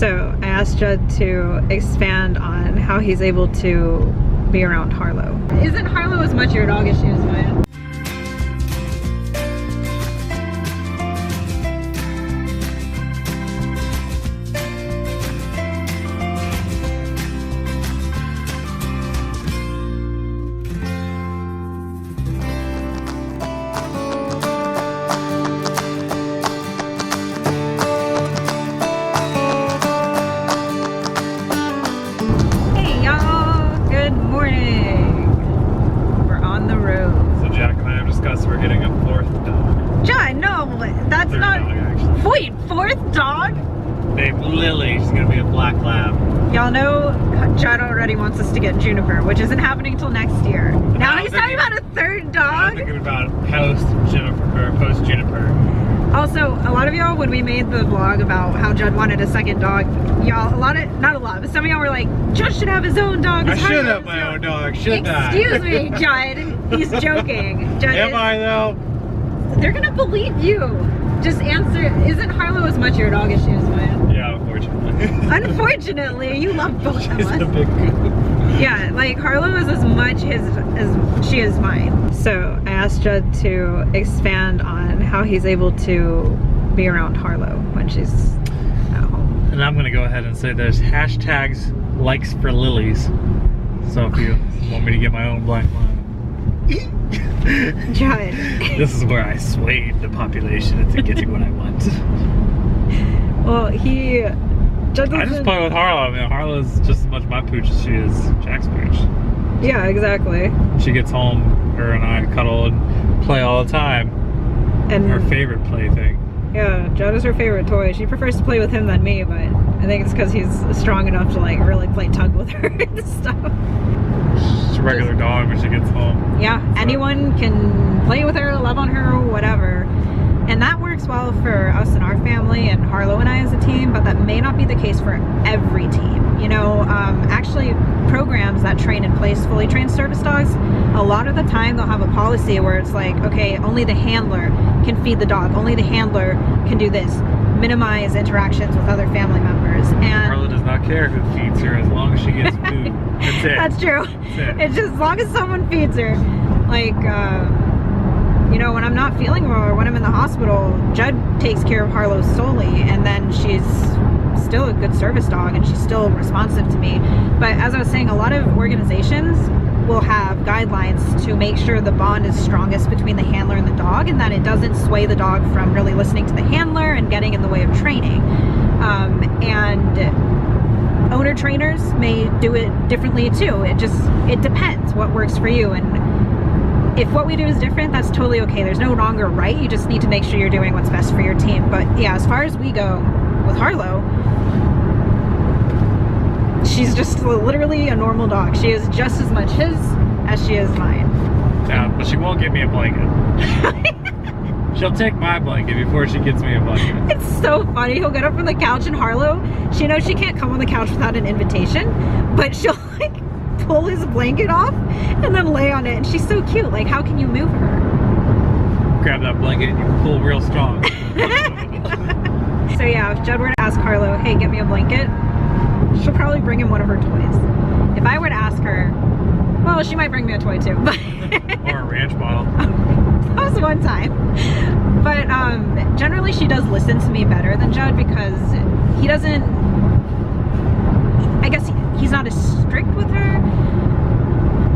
So I asked Judd to expand on how he's able to be around Harlow. Isn't Harlow as much your dog as she is mine? We're getting a 4th dog. John, no, that's Third not. Dog, actually. Wait, 4th dog? Named Lily. She's gonna be a black lab. Y'all know Judd already wants us to get Juniper, which isn't happening till next year. Now he's talking about a 3rd dog. I'm thinking about post Juniper. Also, a lot of y'all, when we made the vlog about how Judd wanted a 2nd dog, y'all, not a lot, but some of y'all were like, Judd should have his own dog. I should have my own dog, shouldn't I? Excuse me, Judd. He's joking. Judd Am I though? They're gonna believe you. Just answer. Isn't Harlow as much your dog as she is mine? Yeah, unfortunately. Unfortunately, you love both of She's us. a big goof. Yeah, like Harlow is as much as she is mine. So I asked Judd to expand on how he's able to be around Harlow when she's at home. And I'm gonna go ahead and say there's hashtags likes for lilies. So if you want me to get my own black line. Judd. This is where I swayed the population into getting what I want. Well, Judd I just play with Harlow. I mean, Harlow's just as much my pooch as she is Jack's pooch. Yeah, exactly. She gets home, her and I cuddle and play all the time. And her favorite plaything. Yeah, Judd is her favorite toy. She prefers to play with him than me, but I think it's because he's strong enough to like really play tug with her and stuff. She's a regular dog when she gets home. Yeah, so anyone can play with her, love on her, whatever. And that works well for us and our family and Harlow and I as a team, but that may not be the case for every team. You know, actually programs that train and place fully trained service dogs, a lot of the time they'll have a policy where it's like, okay, only the handler can feed the dog, only the handler can do this, minimize interactions with other family members. And Harlow does not care who feeds her as long as she gets food. That's it. That's true. That's it. It's just as long as someone feeds her. Like, you know, when I'm not feeling well or when I'm in the hospital, Judd takes care of Harlow solely, and then she's still a good service dog and she's still responsive to me. But as I was saying, a lot of organizations will have guidelines to make sure the bond is strongest between the handler and the dog, and that it doesn't sway the dog from really listening to the handler and getting in the way of training. And owner trainers may do it differently too. It depends what works for you. And if what we do is different, that's totally okay. There's no wrong or right. You just need to make sure you're doing what's best for your team. But yeah, as far as we go with Harlow, she's just literally a normal dog. She is just as much his as she is mine. Yeah, but she won't give me a blanket. She'll take my blanket before she gets me a blanket. It's so funny. He'll get up from the couch, and Harlow, she knows she can't come on the couch without an invitation, but she'll like pull his blanket off and then lay on it, and she's so cute. Like, how can you move her? Grab that blanket and you pull real strong. So yeah, if Judd were to ask Harlow, hey, get me a blanket, she'll probably bring him one of her toys. If I were to ask her, well, she might bring me a toy too, but or a ranch bottle. That was one time. But generally she does listen to me better than Judd, because he doesn't, I guess he's not as strict with her.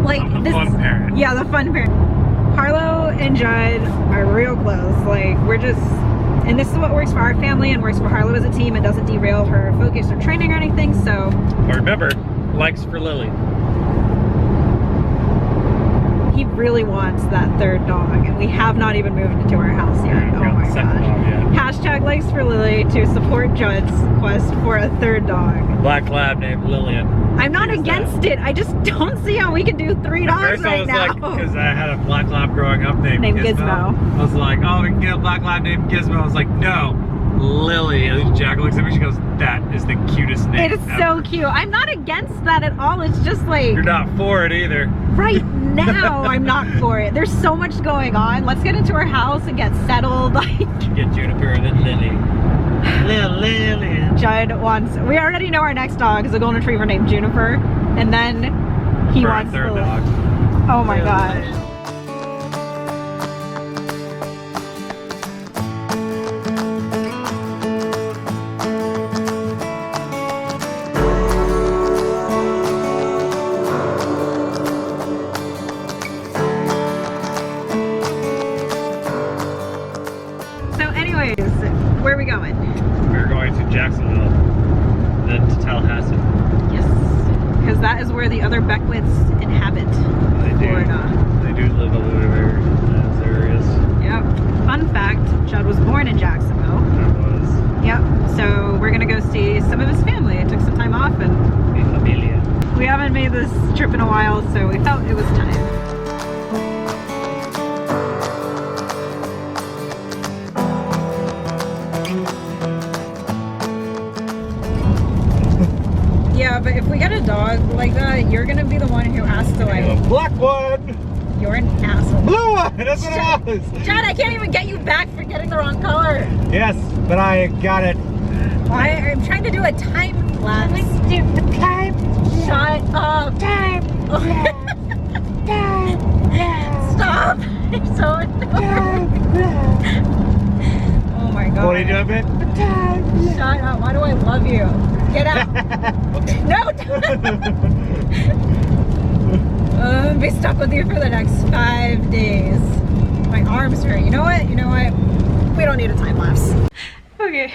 Like The fun parent. Yeah, the fun parent. Harlow and Judd are real close. Like, we're just, and this is what works for our family and works for Harlow as a team. It doesn't derail her focus or training or anything, so. But remember, likes for Lily. He really wants that third dog, and we have not even moved into our house yet. Yeah, Oh my gosh. dog, yeah. Hashtag likes for Lily to support Judd's quest for a third dog. Black lab named Lillian. I'm not against it. I just don't see how we can do 3 dogs First right I was now. like, because I had a black lab growing up named Gizmo. I was like, oh, we can get a black lab named Gizmo. I was like, no, Lily. And Jack looks at me, she goes, that is the cutest name It is ever. so cute. I'm not against that at all. It's just like, You're not for it either. right now I'm not for it. There's so much going on. Let's get into our house and get settled. Like, Get Juniper and then Lily. Little Lily. Judd wants, we already know our next dog is a golden retriever named Juniper, and then he For our wants third the, dog. oh my Little gosh. Lily. So anyways, where are we going? We're going to Jacksonville, then to Tallahassee. Yes, because that is where the other Beckwiths inhabit Florida. They do live a little bit in those areas. Yep. Fun fact, Judd was born in Jacksonville. That was Yep. So we're gonna go see some of his family. I took some time off and mi familia. we haven't made this trip in a while, so we felt it was time. Yeah, but if we get a dog like that, you're gonna be the one who has to like, Black one! you're an asshole. Blue one! That's what it was! Judd, I can't even get you back for getting the wrong color. Yes, but I got it. I'm trying to do a time lapse. Shut up. Time. Stop. You're so annoying. Oh my god. What are you doing, babe? Shut up. Why do I love you? Get out. No. Be stuck with you for the next 5 days. My arms hurt. You know what? You know what? We don't need a time lapse. Okay.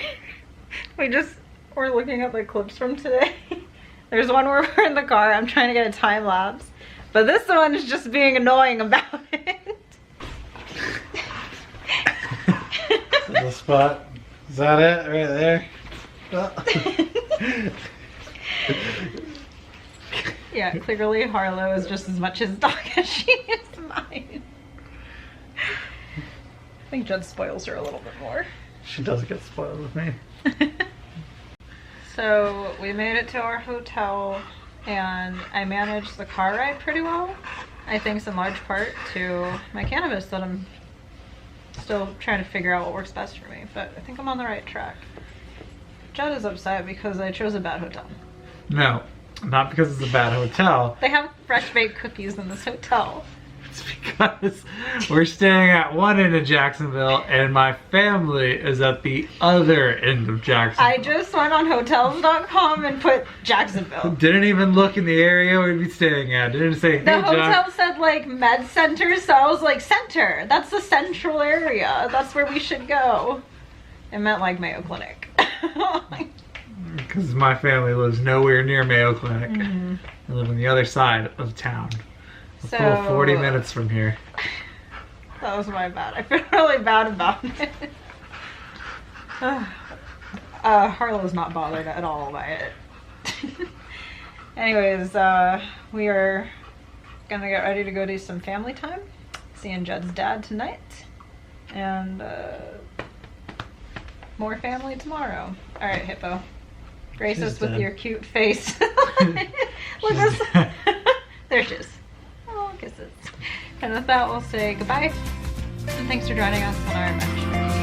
We're looking at the clips from today. There's one where we're in the car. I'm trying to get a time lapse. But this one is just being annoying about it. The spot. Is that it? Right there? Yeah, clearly Harlow is just as much his dog as she is mine. I think Judd spoils her a little bit more. She does get spoiled with me. So we made it to our hotel and I managed the car ride pretty well. I think in large part to my cannabis that I'm still trying to figure out what works best for me, but I think I'm on the right track. Judd is upset because I chose a bad hotel. No, not because it's a bad hotel. They have fresh baked cookies in this hotel. It's because we're staying at one end of Jacksonville and my family is at the other end of Jacksonville. I just went on hotels.com and put Jacksonville. Didn't even look in the area we'd be staying at. Didn't say, hey, The hotel Jack. said like med center, so I was like, center. That's the central area. That's where we should go. It meant like Mayo Clinic. Because my family lives nowhere near Mayo Clinic. Mm-hmm. I live on the other side of town. A So, full 40 minutes from here. That was my bad. I feel really bad about it. Harlow's not bothered at all by it. Anyways, we are gonna get ready to go do some family time. Seeing Judd's dad tonight. And more family tomorrow. Alright, Hippo. Grace She's us with dead. your cute face. Look at this. There she is. Oh, kisses. And with that, we'll say goodbye. And thanks for joining us on our adventure.